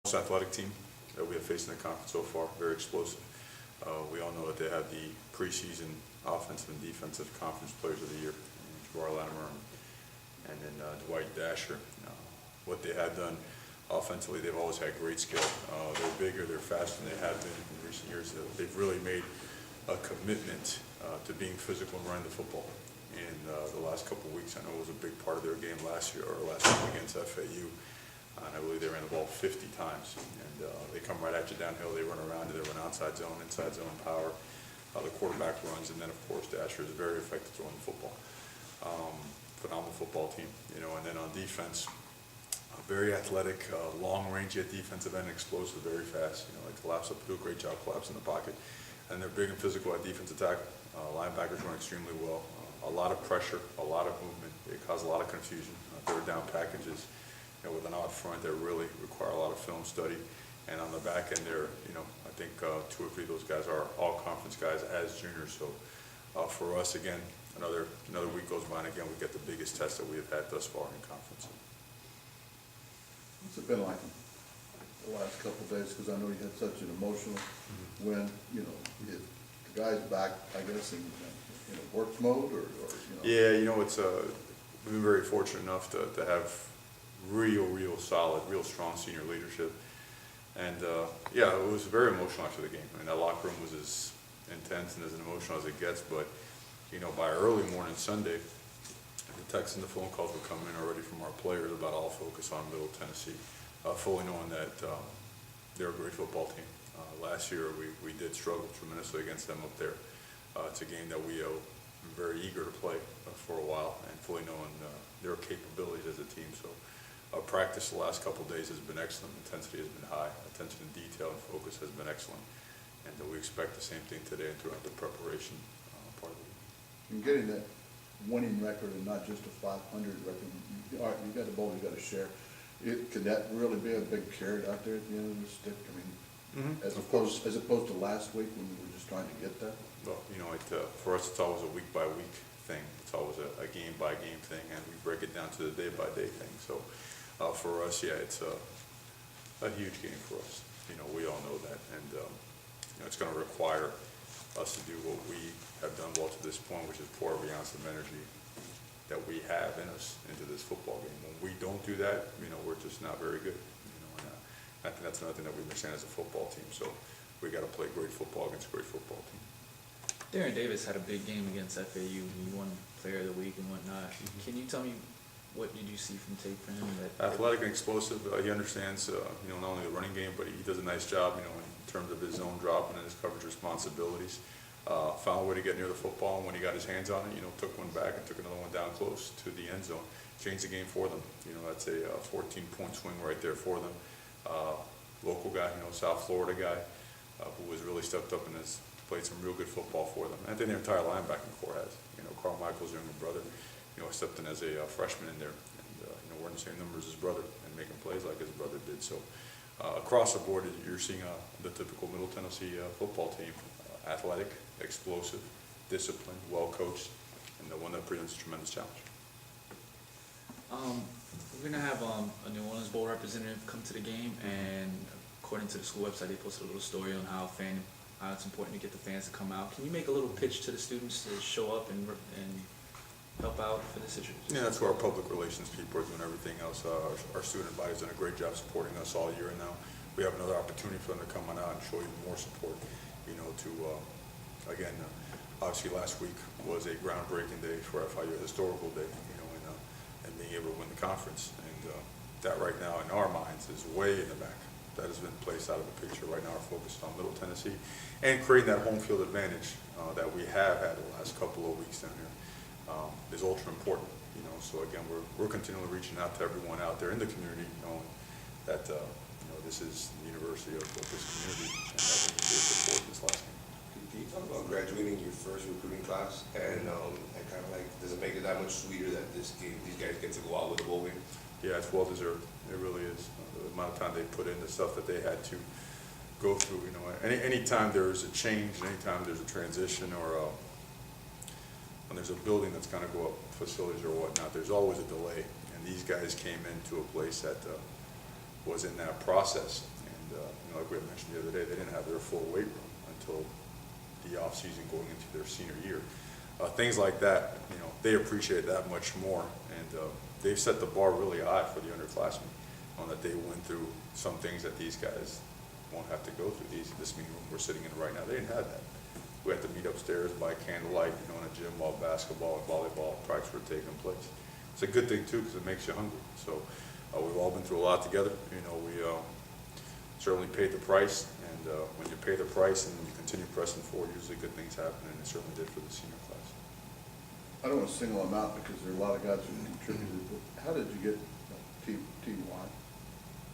Most athletic team that we have faced in the conference so far, very explosive. We all know that they have the preseason offensive and defensive conference players of the year, Jabbar Latimer and then Dwight Dasher. What they have done offensively, they've always had great skill. They're bigger, they're faster than they have been in recent years. They've really made a commitment to being physical and running the football. In the last couple of weeks, I know it was a big part of their game last year, or last week against FAU. And I believe they ran the ball 50 times. And they come right at you downhill, they run around you, they run outside zone, inside zone power. The quarterback runs, and then of course Dasher is very effective throwing the football. Phenomenal football team, and then on defense, very athletic, long range at defensive end, explosive, very fast. Like collapse up, do a great job collapsing the pocket. And they're big and physical at defensive tackle. Linebackers run extremely well. A lot of pressure, a lot of movement. They cause a lot of confusion. Third down packages, with an out front that really require a lot of film study. And on the back end, there, I think 2 or 3 of those guys are all conference guys as juniors. So for us, again, another week goes by, and again, we get the biggest test that we have had thus far in conference. What's it been like the last couple of days? Because I know you had such an emotional win. The guy's back, I guess, in work mode, or. Yeah, it's we've been very fortunate enough to have real solid, real strong senior leadership. And yeah, it was very emotional after the game. I mean, that locker room was as intense and as emotional as it gets. But by early morning Sunday, the texts and the phone calls were coming in already from our players about all focus on Middle Tennessee, fully knowing that they're a great football team. Last year we did struggle tremendously against them up there. It's a game that we are very eager to play for a while, and fully knowing their capabilities as a team. So practice the last couple of days has been excellent. Intensity has been high. Attention to detail and focus has been excellent. And we expect the same thing today and throughout the preparation part of it. And getting that winning record and not just a 500 record, all right, you got the ball, you got to share. Could that really be a big carrot out there at the end of the stick? I mean, as opposed to last week when we were just trying to get that? Well, for us, it's always a week-by-week thing. It's always a game-by-game thing, and we break it down to the day-by-day thing. So for us, yeah, it's a huge game for us. We all know that, and it's going to require us to do what we have done well to this point, which is pour every ounce of energy that we have in us into this football game. When we don't do that, we're just not very good. And I think that's another thing that we understand as a football team. So we got to play great football against a great football team. Darren Davis had a big game against FAU. He won Player of the Week and whatnot. Can you tell me what did you see from tape for him? Athletic and explosive. He understands, not only the running game, but he does a nice job, in terms of his zone drop and his coverage responsibilities. Found a way to get near the football, and when he got his hands on it, took one back and took another one down close to the end zone. Changed the game for them. That's a 14-point swing right there for them. Local guy, South Florida guy, who has really stepped up and has played some real good football for them. And I think their entire linebacking core has. Carmichael's younger brother, stepped in as a freshman in there, and we're in the same numbers as his brother and making plays like his brother did. So across the board, you're seeing the typical Middle Tennessee football team: athletic, explosive, disciplined, well coached, and the one that presents a tremendous challenge. We're gonna have a New Orleans Bowl representative come to the game, and according to the school website, they posted a little story on how it's important to get the fans to come out. Can you make a little pitch to the students to show up and help out for this situation? Yeah, that's where our public relations people are doing everything else. Our student body's done a great job supporting us all year, and now we have another opportunity for them to come on out and show even more support. Again, obviously last week was a groundbreaking day for FIU, a historical day, and being able to win the conference. And that right now in our minds is way in the back. That has been placed out of the picture. Right now we're focused on Middle Tennessee and creating that home field advantage that we have had the last couple of weeks down here is ultra important. So again, we're continually reaching out to everyone out there in the community, knowing that this is the university of this community, and that we need to support this last game. Can you talk about graduating your first recruiting class, and kind of like, does it make it that much sweeter that these guys get to go out with a bowl game? Yeah, it's well deserved. It really is. The amount of time they put in, the stuff that they had to go through. Anytime there's a change, anytime there's a transition, or when there's a building that's going to go up, facilities or whatnot, there's always a delay. And these guys came into a place that was in that process, like we had mentioned the other day, they didn't have their full weight room until the off-season going into their senior year. Things like that, they appreciate that much more, and they've set the bar really high for the underclassmen on that they went through some things that these guys won't have to go through. This meeting room we're sitting in right now, they didn't have that. We had to meet upstairs by candlelight, in a gym while basketball and volleyball practice were taking place. It's a good thing too, because it makes you hungry. So we've all been through a lot together. We certainly paid the price, and when you pay the price and you continue pressing forward, usually good things happen, and it certainly did for the senior class. I don't want to single him out because there are a lot of guys who contributed, but how did you get T.Y.,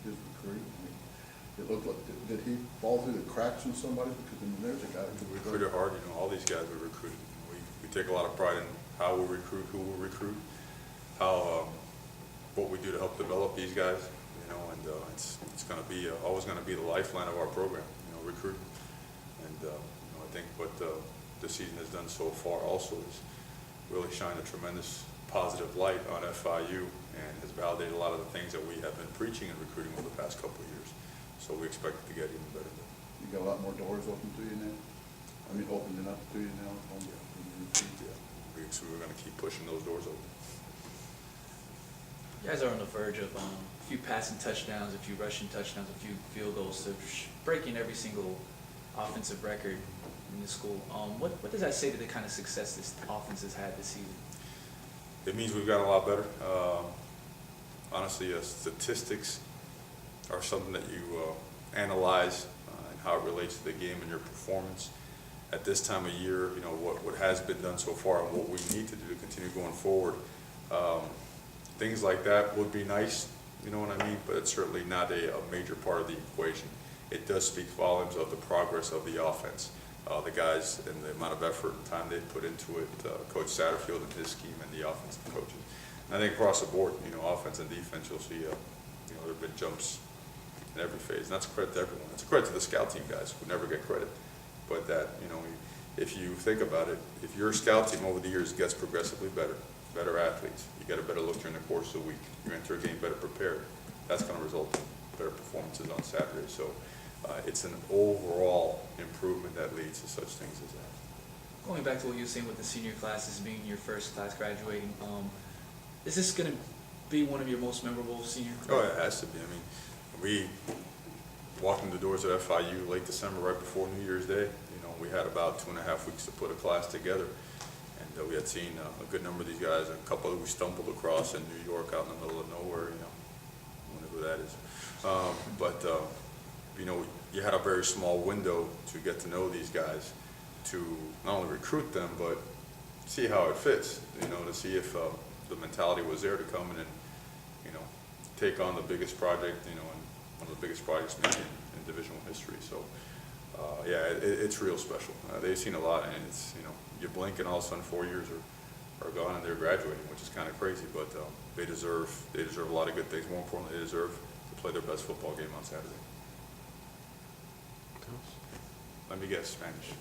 his recruiting? I mean, it looked like, did he fall through the cracks in somebody? Because there's a guy who We recruited hard, all these guys we recruited. We take a lot of pride in how we recruit, who we recruit, what we do to help develop these guys, and it's going to be always going to be the lifeline of our program, recruiting. And I think what the season has done so far also is really shine a tremendous positive light on FIU and has validated a lot of the things that we have been preaching and recruiting over the past couple of years. So we expect it to get even better. You got a lot more doors open to you now? I mean, opening up to you now? We're going to keep pushing those doors open. You guys are on the verge of a few passing touchdowns, a few rushing touchdowns, a few field goals, so breaking every single offensive record in the school. What does that say to the kind of success this offense has had this season? It means we've gotten a lot better. Honestly, statistics are something that you analyze and how it relates to the game and your performance. At this time of year, what has been done so far and what we need to do to continue going forward. Things like that would be nice, you know what I mean, but it's certainly not a major part of the equation. It does speak volumes of the progress of the offense. The guys and the amount of effort and time they've put into it, Coach Satterfield and his scheme and the offensive coaches. And I think across the board, offense and defense, you'll see, there have been jumps in every phase. And that's a credit to everyone. It's a credit to the scout team guys who never get credit. But that, if you think about it, if your scout team over the years gets progressively better athletes, you get a better look during the course of the week, you enter a game better prepared, that's going to result in better performances on Saturday. So it's an overall improvement that leads to such things as that. Going back to what you were saying with the senior classes being your first class graduating, is this going to be one of your most memorable senior Oh, it has to be. I mean, we walked in the doors at FIU late December, right before New Year's Day. We had about 2.5 weeks to put a class together, and we had seen a good number of these guys. A couple that we stumbled across in New York, out in the middle of nowhere. I wonder who that is. But you had a very small window to get to know these guys, to not only recruit them, but see how it fits. To see if the mentality was there to come in and take on the biggest project, and one of the biggest projects maybe in divisional history. So. It's real special. They've seen a lot, and it's, you blink and all of a sudden 4 years are gone and they're graduating, which is kind of crazy, but they deserve a lot of good things. More importantly, they deserve to play their best football game on Saturday. Let me guess, Spanish.